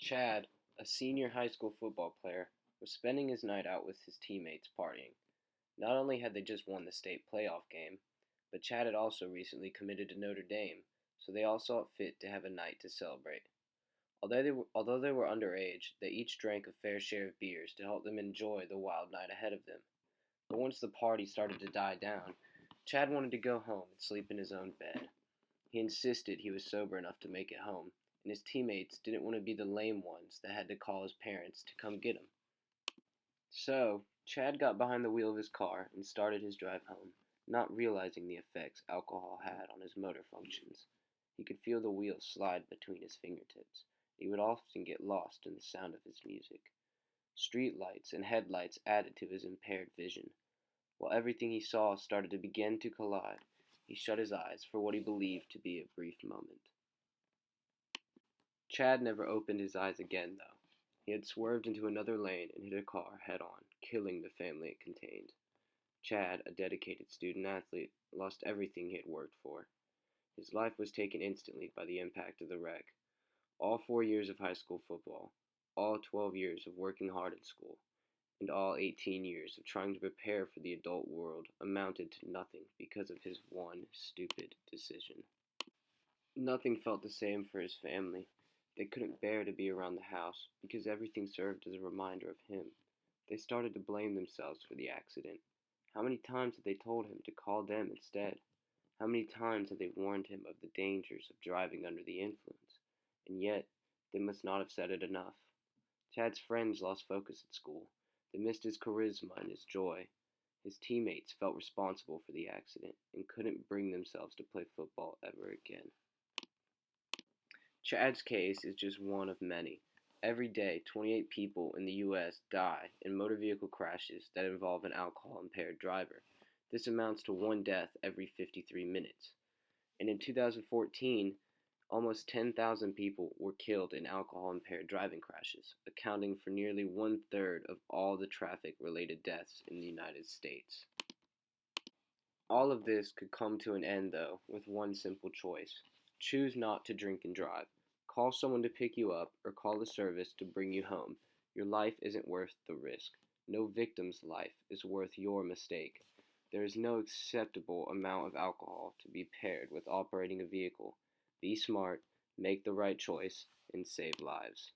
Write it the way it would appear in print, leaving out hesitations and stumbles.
Chad, a senior high school football player, was spending his night out with his teammates partying. Not only had they just won the state playoff game, but Chad had also recently committed to Notre Dame, so they all saw it fit to have a night to celebrate. Although they were underage, they each drank a fair share of beers to help them enjoy the wild night ahead of them. But once the party started to die down, Chad wanted to go home and sleep in his own bed. He insisted he was sober enough to make it home, and his teammates didn't want to be the lame ones that had to call his parents to come get him. So, Chad got behind the wheel of his car and started his drive home, not realizing the effects alcohol had on his motor functions. He could feel the wheels slide between his fingertips. He would often get lost in the sound of his music. Street lights and headlights added to his impaired vision. While everything he saw started to begin to collide, he shut his eyes for what he believed to be a brief moment. Chad never opened his eyes again, though. He had swerved into another lane and hit a car head-on, killing the family it contained. Chad, a dedicated student-athlete, lost everything he had worked for. His life was taken instantly by the impact of the wreck. All 4 years of high school football, all 12 years of working hard in school, and all 18 years of trying to prepare for the adult world amounted to nothing because of his one stupid decision. Nothing felt the same for his family. They couldn't bear to be around the house because everything served as a reminder of him. They started to blame themselves for the accident. How many times had they told him to call them instead? How many times had they warned him of the dangers of driving under the influence? And yet, they must not have said it enough. Chad's friends lost focus at school. They missed his charisma and his joy. His teammates felt responsible for the accident and couldn't bring themselves to play football ever again. Chad's case is just one of many. Every day, 28 people in the U.S. die in motor vehicle crashes that involve an alcohol-impaired driver. This amounts to one death every 53 minutes. And in 2014, almost 10,000 people were killed in alcohol-impaired driving crashes, accounting for nearly one-third of all the traffic-related deaths in the United States. All of this could come to an end, though, with one simple choice. Choose not to drink and drive. Call someone to pick you up or call the service to bring you home. Your life isn't worth the risk. No victim's life is worth your mistake. There is no acceptable amount of alcohol to be paired with operating a vehicle. Be smart, make the right choice, and save lives.